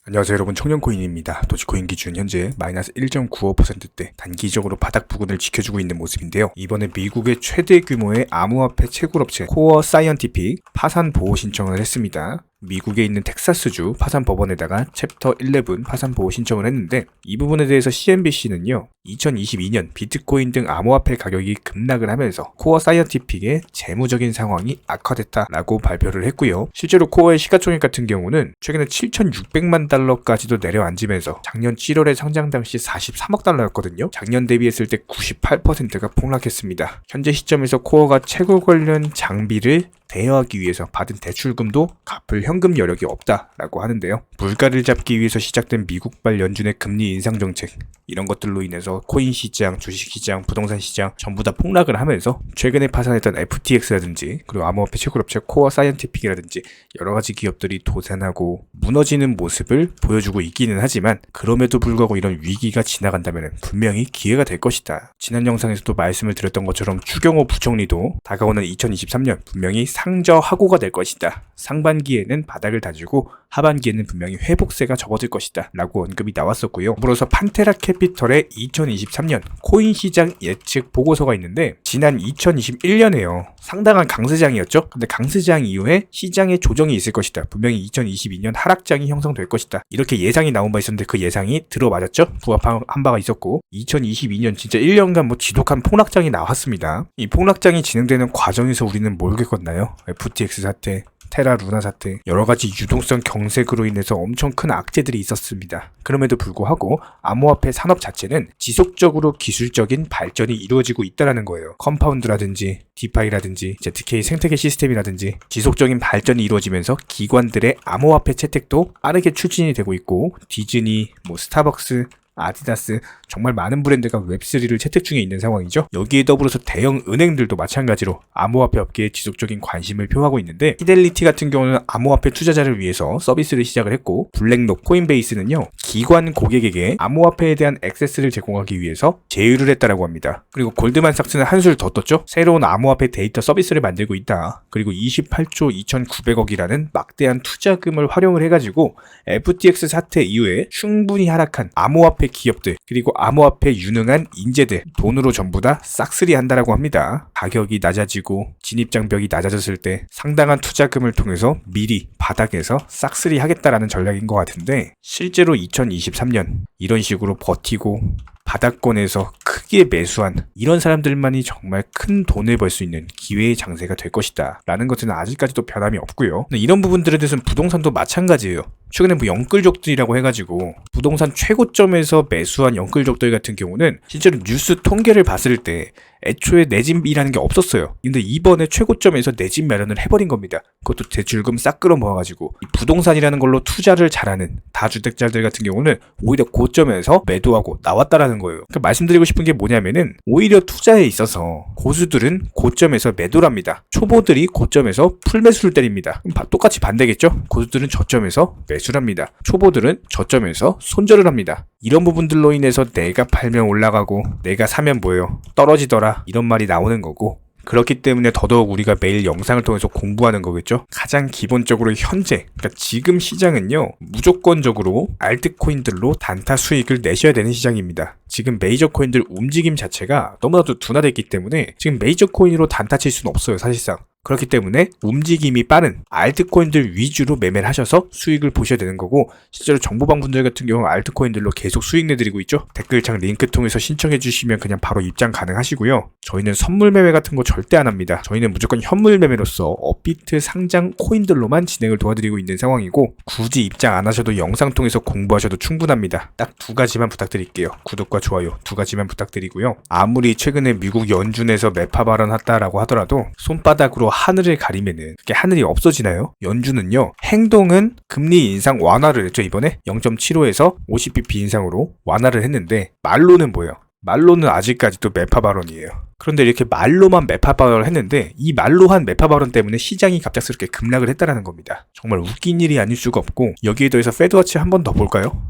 안녕하세요 여러분, 청년코인입니다. 도지코인 기준 현재 마이너스 1.95%대 단기적으로 바닥 부근을 지켜주고 있는 모습인데요. 이번에 미국의 최대 규모의 암호화폐 채굴업체 코어 사이언티픽 파산 보호 신청을 했습니다. 미국에 있는 텍사스주 파산법원에다가 챕터 11 파산보호 신청을 했는데, 이 부분에 대해서 CNBC는요 2022년 비트코인 등 암호화폐 가격이 급락을 하면서 코어 사이언티픽의 재무적인 상황이 악화됐다라고 발표를 했고요. 실제로 코어의 시가총액 같은 경우는 최근에 7,600만 달러까지도 내려앉으면서 작년 7월에 상장 당시 43억 달러였거든요. 작년 대비했을 때 98%가 폭락했습니다. 현재 시점에서 코어가 채굴 관련 장비를 대여하기 위해서 받은 대출금도 갚을 현금 여력이 없다라고 하는데요. 물가를 잡기 위해서 시작된 미국발 연준의 금리 인상 정책, 이런 것들로 인해서 코인 시장, 주식 시장, 부동산 시장 전부 다 폭락을 하면서 최근에 파산했던 FTX라든지 그리고 암호화폐 채굴업체 코어 사이언티픽이라든지 여러 가지 기업들이 도산하고 무너지는 모습을 보여주고 있기는 하지만, 그럼에도 불구하고 이런 위기가 지나간다면 분명히 기회가 될 것이다. 지난 영상에서도 말씀을 드렸던 것처럼 추경호 부총리도 다가오는 2023년 분명히 상저하고가 될 것이다. 상반기에는 바닥을 다지고 하반기에는 분명히 회복세가 접어들 것이다 라고 언급이 나왔었고요. 더불어서 판테라 캐피털의 2023년 코인 시장 예측 보고서가 있는데, 지난 2021년에요 상당한 강세장이었죠. 근데 강세장 이후에 시장에 조정이 있을 것이다. 분명히 2022년 하락장이 형성될 것이다. 이렇게 예상이 나온 바 있었는데 그 예상이 들어맞았죠. 부합한 바가 있었고 2022년 진짜 1년간 지독한 폭락장이 나왔습니다. 이 폭락장이 진행되는 과정에서 우리는 뭘 겪었나요? FTX 사태, 테라 루나 사태, 여러가지 유동성 경색으로 인해서 엄청 큰 악재들이 있었습니다. 그럼에도 불구하고 암호화폐 산업 자체는 지속적으로 기술적인 발전이 이루어지고 있다는 거예요. 컴파운드라든지 디파이라든지 ZK 생태계 시스템이라든지 지속적인 발전이 이루어지면서 기관들의 암호화폐 채택도 빠르게 추진이 되고 있고, 디즈니, 스타벅스, 아디다스, 정말 많은 브랜드가 웹3를 채택 중에 있는 상황이죠. 여기에 더불어서 대형 은행들도 마찬가지로 암호화폐 업계에 지속적인 관심을 표하고 있는데, 피델리티 같은 경우는 암호화폐 투자자를 위해서 서비스를 시작을 했고, 블랙록, 코인베이스는요 기관 고객에게 암호화폐에 대한 액세스를 제공하기 위해서 제휴를 했다라고 합니다. 그리고 골드만삭스는 한술 더 떴죠. 새로운 암호화폐 데이터 서비스를 만들고 있다. 그리고 28조 2,900억이라는 막대한 투자금을 활용을 해가지고 FTX 사태 이후에 충분히 하락한 암호화폐 기업들, 그리고 암호화폐 유능한 인재들 돈으로 전부 다 싹쓸이 한다라고 합니다. 가격이 낮아지고 진입장벽이 낮아졌을 때 상당한 투자금을 통해서 미리 바닥에서 싹쓸이 하겠다라는 전략인 것 같은데, 실제로 2023년 이런 식으로 버티고 바닥권에서 크게 매수한 이런 사람들만이 정말 큰 돈을 벌 수 있는 기회의 장세가 될 것이다 라는 것은 아직까지도 변함이 없고요. 이런 부분들에 대해서는 부동산도 마찬가지예요. 최근에 영끌족들이라고 해가지고 부동산 최고점에서 매수한 영끌족들 같은 경우는 실제로 뉴스 통계를 봤을 때 애초에 내 집이라는 게 없었어요. 근데 이번에 최고점에서 내 집 마련을 해버린 겁니다. 그것도 대출금 싹 끌어 모아가지고. 이 부동산이라는 걸로 투자를 잘하는 다주택자들 같은 경우는 오히려 고점에서 매도하고 나왔다라는 거예요. 그러니까 말씀드리고 싶은 게 뭐냐면은, 오히려 투자에 있어서 고수들은 고점에서 매도를 합니다. 초보들이 고점에서 풀매수를 때립니다. 그럼 똑같이 반대겠죠? 고수들은 저점에서 매수를 합니다. 초보들은 저점에서 손절을 합니다. 이런 부분들로 인해서 내가 팔면 올라가고 내가 사면 뭐예요? 떨어지더라, 이런 말이 나오는 거고, 그렇기 때문에 더더욱 우리가 매일 영상을 통해서 공부하는 거겠죠. 가장 기본적으로 현재, 그러니까 지금 시장은요 무조건적으로 알트코인들로 단타 수익을 내셔야 되는 시장입니다. 지금 메이저 코인들 움직임 자체가 너무나도 둔화됐기 때문에 지금 메이저 코인으로 단타 칠 수는 없어요, 사실상. 그렇기 때문에 움직임이 빠른 알트코인들 위주로 매매를 하셔서 수익을 보셔야 되는 거고, 실제로 정보방분들 같은 경우 알트코인들로 계속 수익 내드리고 있죠. 댓글창 링크 통해서 신청해 주시면 그냥 바로 입장 가능하시고요. 저희는 선물 매매 같은 거 절대 안 합니다. 저희는 무조건 현물 매매로서 업비트 상장 코인들로만 진행을 도와드리고 있는 상황이고, 굳이 입장 안 하셔도 영상 통해서 공부하셔도 충분합니다. 딱 두 가지만 부탁드릴게요. 구독과 좋아요 두 가지만 부탁드리고요. 아무리 최근에 미국 연준에서 매파 발언했다라고 하더라도 손바닥으로 하늘을 가리면은 그게 하늘이 없어지나요? 연준은요 행동은 금리 인상 완화를 했죠. 이번에 0.75에서 50bp 인상으로 완화를 했는데, 말로는 뭐예요? 말로는 아직까지도 매파 발언이에요. 그런데 이렇게 말로만 매파 발언을 했는데, 이 말로 한 매파 발언 때문에 시장이 갑작스럽게 급락을 했다라는 겁니다. 정말 웃긴 일이 아닐 수가 없고, 여기에 더해서 페드워치 한 번 더 볼까요?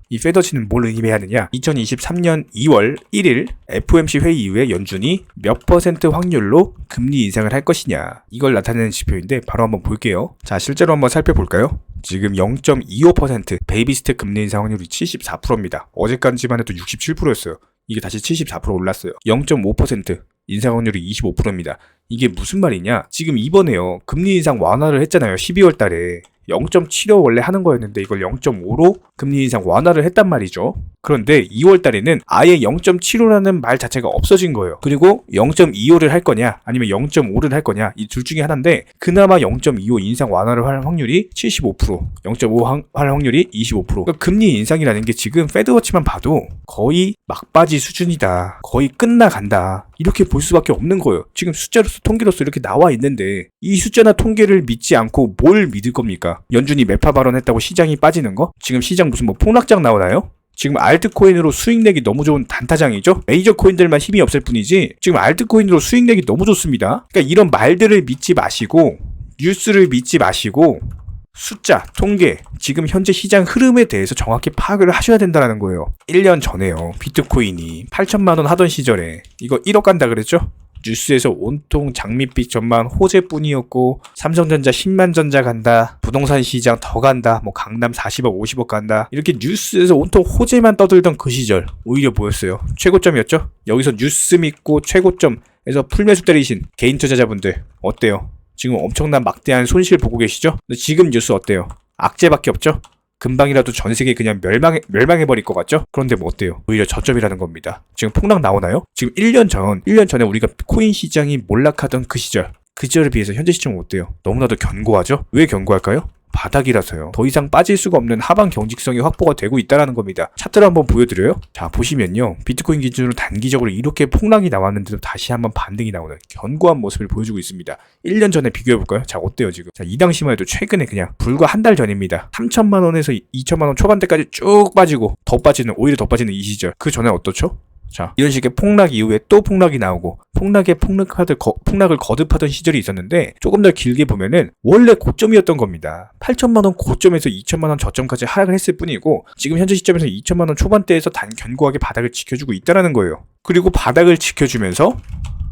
이 페더치는 뭘 의미하느냐? 2023년 2월 1일 FOMC 회의 이후에 연준이 몇 퍼센트 확률로 금리 인상을 할 것이냐, 이걸 나타내는 지표인데 바로 한번 볼게요. 자, 실제로 한번 살펴볼까요? 지금 0.25%, 베이비스텝 금리 인상 확률이 74%입니다. 어제까지만 해도 67%였어요. 이게 다시 74% 올랐어요. 0.5%, 인상 확률이 25%입니다. 이게 무슨 말이냐? 지금 이번에요. 금리 인상 완화를 했잖아요. 12월 달에. 0.75 원래 하는 거였는데 이걸 0.5로 금리 인상 완화를 했단 말이죠. 그런데 2월 달에는 아예 0.75라는 말 자체가 없어진 거예요. 그리고 0.25를 할 거냐 아니면 0.5를 할 거냐 이 둘 중에 하나인데 그나마 0.25 인상 완화를 할 확률이 75%, 0.5 할 확률이 25%. 그러니까 금리 인상이라는 게 지금 패드워치만 봐도 거의 막바지 수준이다. 거의 끝나간다. 이렇게 볼 수밖에 없는 거예요. 지금 숫자로서 통계로서 이렇게 나와 있는데 이 숫자나 통계를 믿지 않고 뭘 믿을 겁니까? 연준이 매파 발언했다고 시장이 빠지는 거? 지금 시장 무슨 뭐 폭락장 나오나요? 지금 알트코인으로 수익 내기 너무 좋은 단타장이죠? 메이저 코인들만 힘이 없을 뿐이지 지금 알트코인으로 수익 내기 너무 좋습니다. 그러니까 이런 말들을 믿지 마시고 뉴스를 믿지 마시고 숫자, 통계, 지금 현재 시장 흐름에 대해서 정확히 파악을 하셔야 된다는 거예요. 1년 전에요. 비트코인이 8천만 원 하던 시절에 이거 1억 간다 그랬죠? 뉴스에서 온통 장밋빛 전망 호재뿐이었고 삼성전자 10만 전자 간다, 부동산 시장 더 간다, 뭐 강남 40억 50억 간다 이렇게 뉴스에서 온통 호재만 떠들던 그 시절 오히려 뭐였어요? 최고점이었죠? 여기서 뉴스 믿고 최고점에서 풀매수 때리신 개인 투자자분들 어때요? 지금 엄청난 막대한 손실 보고 계시죠? 근데 지금 뉴스 어때요? 악재밖에 없죠? 금방이라도 전 세계 그냥 멸망해버릴 것 같죠? 그런데 뭐 어때요? 오히려 저점이라는 겁니다. 지금 폭락 나오나요? 지금 1년 전에 우리가 코인 시장이 몰락하던 그 시절에 비해서 현재 시점은 어때요? 너무나도 견고하죠? 왜 견고할까요? 바닥이라서요. 더 이상 빠질 수가 없는 하방 경직성이 확보가 되고 있다는 겁니다. 차트를 한번 보여드려요. 자, 보시면요. 비트코인 기준으로 단기적으로 이렇게 폭락이 나왔는데도 다시 한번 반등이 나오는 견고한 모습을 보여주고 있습니다. 1년 전에 비교해볼까요? 자, 어때요 지금? 자, 이 당시만 해도 최근에 그냥 불과 한 달 전입니다. 3천만 원에서 2천만 원 초반대까지 쭉 빠지고 오히려 더 빠지는 이 시절. 그 전에 어떻죠? 자, 이런 식의 폭락 이후에 또 폭락이 나오고 폭락을 거듭하던 시절이 있었는데 조금 더 길게 보면은 원래 고점이었던 겁니다. 8천만 원 고점에서 2천만 원 저점까지 하락을 했을 뿐이고 지금 현재 시점에서 2천만 원 초반대에서 견고하게 바닥을 지켜주고 있다는 거예요. 그리고 바닥을 지켜주면서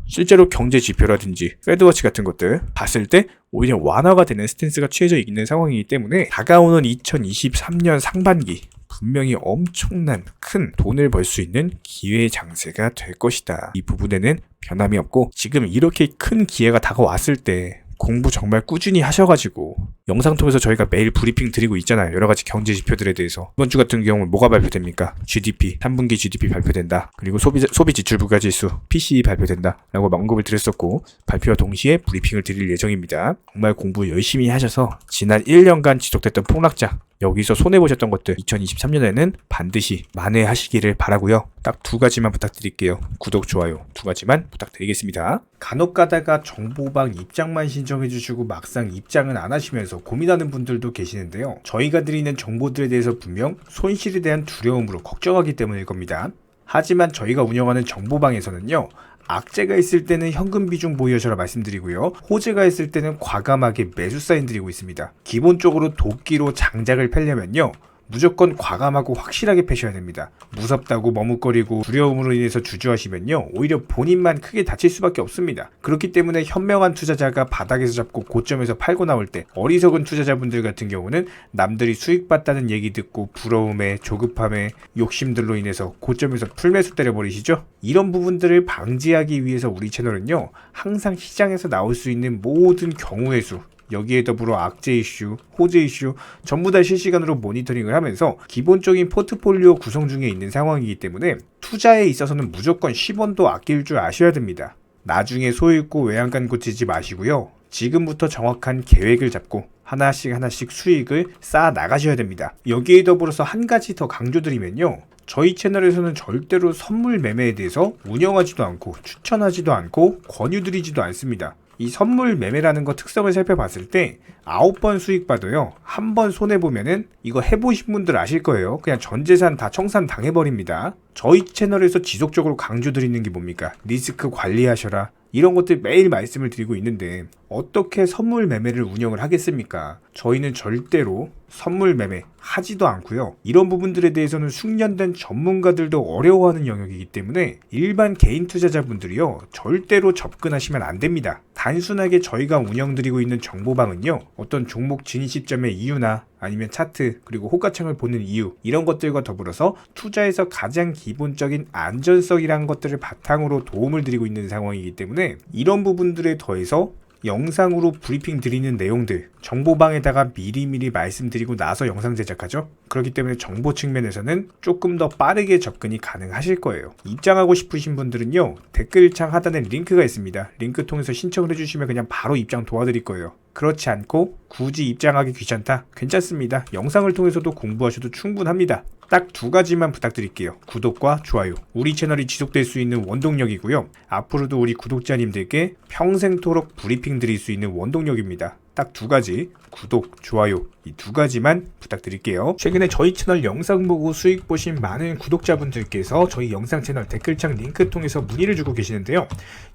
실제로 경제 지표라든지 패드워치 같은 것들 봤을 때 오히려 완화가 되는 스탠스가 취해져 있는 상황이기 때문에 다가오는 2023년 상반기 분명히 엄청난 큰 돈을 벌 수 있는 기회의 장세가 될 것이다. 이 부분에는 변함이 없고 지금 이렇게 큰 기회가 다가왔을 때 공부 정말 꾸준히 하셔가지고 영상 통해서 저희가 매일 브리핑 드리고 있잖아요. 여러가지 경제 지표들에 대해서. 이번 주 같은 경우는 뭐가 발표됩니까? GDP, 3분기 GDP 발표된다. 그리고 소비 지출 부가지수, PCE 발표된다. 라고 언급을 드렸었고 발표와 동시에 브리핑을 드릴 예정입니다. 정말 공부 열심히 하셔서 지난 1년간 지속됐던 폭락장 여기서 손해보셨던 것들 2023년에는 반드시 만회하시기를 바라고요. 딱 두 가지만 부탁드릴게요. 구독, 좋아요 두 가지만 부탁드리겠습니다. 간혹 가다가 정보방 입장만 신청해주시고 막상 입장은 안 하시면서 고민하는 분들도 계시는데요. 저희가 드리는 정보들에 대해서 분명 손실에 대한 두려움으로 걱정하기 때문일 겁니다. 하지만 저희가 운영하는 정보방에서는요. 악재가 있을 때는 현금 비중 보유하셔라 말씀드리고요. 호재가 있을 때는 과감하게 매수 사인 드리고 있습니다. 기본적으로 도끼로 장작을 펴려면요. 무조건 과감하고 확실하게 패셔야 됩니다. 무섭다고 머뭇거리고 두려움으로 인해서 주저하시면요. 오히려 본인만 크게 다칠 수밖에 없습니다. 그렇기 때문에 현명한 투자자가 바닥에서 잡고 고점에서 팔고 나올 때 어리석은 투자자분들 같은 경우는 남들이 수익 봤다는 얘기 듣고 부러움에 조급함에 욕심들로 인해서 고점에서 풀매수 때려버리시죠? 이런 부분들을 방지하기 위해서 우리 채널은요. 항상 시장에서 나올 수 있는 모든 경우의 수 여기에 더불어 악재 이슈, 호재 이슈 전부 다 실시간으로 모니터링을 하면서 기본적인 포트폴리오 구성 중에 있는 상황이기 때문에 투자에 있어서는 무조건 10원도 아낄 줄 아셔야 됩니다. 나중에 소잃고 외양간 고치지 마시고요. 지금부터 정확한 계획을 잡고 하나씩 수익을 쌓아 나가셔야 됩니다. 여기에 더불어서 한 가지 더 강조드리면요. 저희 채널에서는 절대로 선물 매매에 대해서 운영하지도 않고 추천하지도 않고 권유드리지도 않습니다. 이 선물 매매라는 거 특성을 살펴봤을 때 9번 수익 봐도요 1번 손해보면은 이거 해보신 분들 아실 거예요. 그냥 전 재산 다 청산 당해버립니다. 저희 채널에서 지속적으로 강조드리는 게 뭡니까? 리스크 관리하셔라. 이런 것들 매일 말씀을 드리고 있는데 어떻게 선물 매매를 운영을 하겠습니까? 저희는 절대로 선물 매매 하지도 않고요. 이런 부분들에 대해서는 숙련된 전문가들도 어려워하는 영역이기 때문에 일반 개인 투자자분들이요 절대로 접근하시면 안 됩니다. 단순하게 저희가 운영드리고 있는 정보방은요, 어떤 종목 진입 시점의 이유나 아니면 차트 그리고 호가창을 보는 이유, 이런 것들과 더불어서 투자에서 가장 기본적인 안전성이라는 것들을 바탕으로 도움을 드리고 있는 상황이기 때문에 이런 부분들에 더해서 영상으로 브리핑 드리는 내용들, 정보방에다가 미리미리 말씀드리고 나서 영상 제작하죠. 그렇기 때문에 정보 측면에서는 조금 더 빠르게 접근이 가능하실 거예요. 입장하고 싶으신 분들은요, 댓글창 하단에 링크가 있습니다. 링크 통해서 신청을 해주시면 그냥 바로 입장 도와드릴 거예요. 그렇지 않고 굳이 입장하기 귀찮다? 괜찮습니다. 영상을 통해서도 공부하셔도 충분합니다. 딱 두 가지만 부탁드릴게요. 구독과 좋아요. 우리 채널이 지속될 수 있는 원동력이고요. 앞으로도 우리 구독자님들께 평생토록 브리핑 드릴 수 있는 원동력입니다. 딱 두 가지, 구독, 좋아요, 이 두 가지만 부탁드릴게요. 최근에 저희 채널 영상 보고 수익 보신 많은 구독자분들께서 저희 영상 채널 댓글창 링크 통해서 문의를 주고 계시는데요.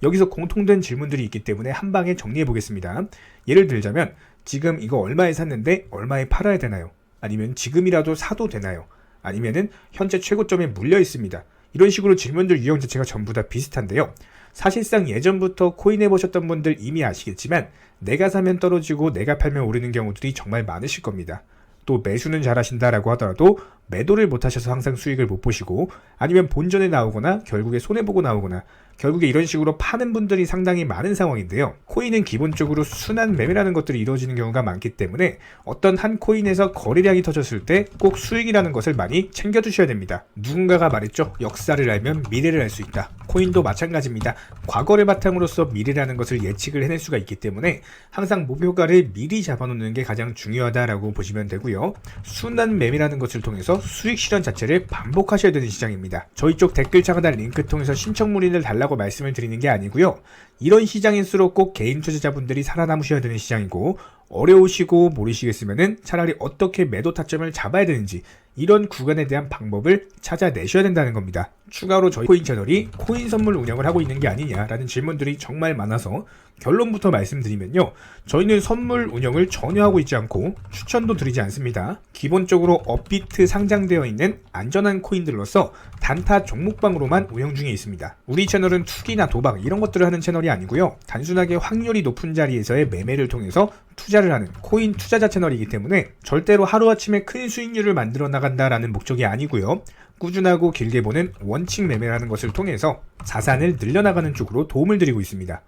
여기서 공통된 질문들이 있기 때문에 한 방에 정리해 보겠습니다. 예를 들자면 지금 이거 얼마에 샀는데 얼마에 팔아야 되나요? 아니면 지금이라도 사도 되나요? 아니면은 현재 최고점에 물려 있습니다. 이런 식으로 질문들 유형 자체가 전부 다 비슷한데요. 사실상 예전부터 코인 해보셨던 분들 이미 아시겠지만 내가 사면 떨어지고 내가 팔면 오르는 경우들이 정말 많으실 겁니다. 또 매수는 잘하신다라고 하더라도 매도를 못하셔서 항상 수익을 못 보시고, 아니면 본전에 나오거나 결국에 손해보고 나오거나, 결국에 이런 식으로 파는 분들이 상당히 많은 상황인데요. 코인은 기본적으로 순환 매매라는 것들이 이루어지는 경우가 많기 때문에 어떤 한 코인에서 거래량이 터졌을 때 꼭 수익이라는 것을 많이 챙겨두셔야 됩니다. 누군가가 말했죠. 역사를 알면 미래를 알 수 있다. 코인도 마찬가지입니다. 과거를 바탕으로서 미래라는 것을 예측을 해낼 수가 있기 때문에 항상 목표가를 미리 잡아놓는 게 가장 중요하다라고 보시면 되고요. 순환 매매라는 것을 통해서 수익 실현 자체를 반복하셔야 되는 시장입니다. 저희 쪽 댓글창 하단 링크 통해서 신청 문의를 달라고 말씀을 드리는 게 아니고요. 이런 시장일수록 꼭 개인 투자자분들이 살아남으셔야 되는 시장이고, 어려우시고 모르시겠으면은 차라리 어떻게 매도 타점을 잡아야 되는지 이런 구간에 대한 방법을 찾아내셔야 된다는 겁니다. 추가로 저희 코인 채널이 코인 선물 운영을 하고 있는 게 아니냐라는 질문들이 정말 많아서 결론부터 말씀드리면요. 저희는 선물 운영을 전혀 하고 있지 않고 추천도 드리지 않습니다. 기본적으로 업비트 상장되어 있는 안전한 코인들로서 단타 종목방으로만 운영 중에 있습니다. 우리 채널은 투기나 도박 이런 것들을 하는 채널이 아니고요. 단순하게 확률이 높은 자리에서의 매매를 통해서 투자를 하는 코인 투자자 채널이기 때문에 절대로 하루아침에 큰 수익률을 만들어 나간다라는 목적이 아니고요. 꾸준하고 길게 보는 원칙 매매라는 것을 통해서 자산을 늘려나가는 쪽으로 도움을 드리고 있습니다.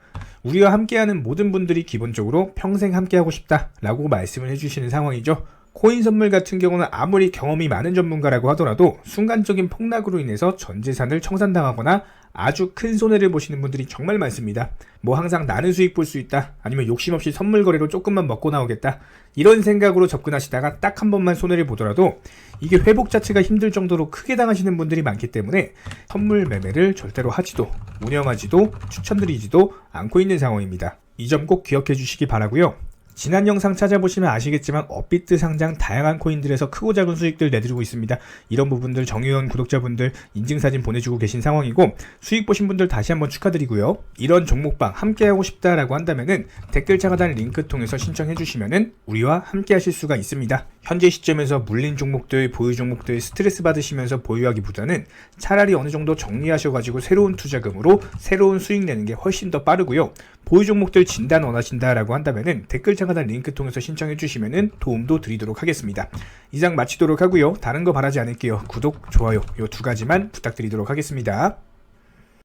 우리와 함께하는 모든 분들이 기본적으로 평생 함께하고 싶다라고 말씀을 해주시는 상황이죠. 코인 선물 같은 경우는 아무리 경험이 많은 전문가라고 하더라도 순간적인 폭락으로 인해서 전 재산을 청산당하거나 아주 큰 손해를 보시는 분들이 정말 많습니다. 뭐 항상 나는 수익 볼 수 있다, 아니면 욕심 없이 선물 거래로 조금만 먹고 나오겠다, 이런 생각으로 접근하시다가 딱 한 번만 손해를 보더라도 이게 회복 자체가 힘들 정도로 크게 당하시는 분들이 많기 때문에 선물 매매를 절대로 하지도 운영하지도 추천드리지도 않고 있는 상황입니다. 이 점 꼭 기억해 주시기 바라고요. 지난 영상 찾아보시면 아시겠지만 업비트 상장 다양한 코인들에서 크고 작은 수익들 내드리고 있습니다. 이런 부분들 정의원 구독자분들 인증사진 보내주고 계신 상황이고, 수익 보신 분들 다시 한번 축하드리고요. 이런 종목방 함께하고 싶다라고 한다면은 댓글창 하단 링크 통해서 신청해 주시면은 우리와 함께 하실 수가 있습니다. 현재 시점에서 물린 종목들, 보유 종목들 스트레스 받으시면서 보유하기보다는 차라리 어느 정도 정리하셔가지고 새로운 투자금으로 새로운 수익 내는 게 훨씬 더 빠르고요. 보유 종목들 진단 원하신다라고 한다면은 댓글창 하단 링크 통해서 신청해 주시면은 도움도 드리도록 하겠습니다. 이상 마치도록 하고요. 다른 거 바라지 않을게요. 구독, 좋아요 요 두 가지만 부탁드리도록 하겠습니다.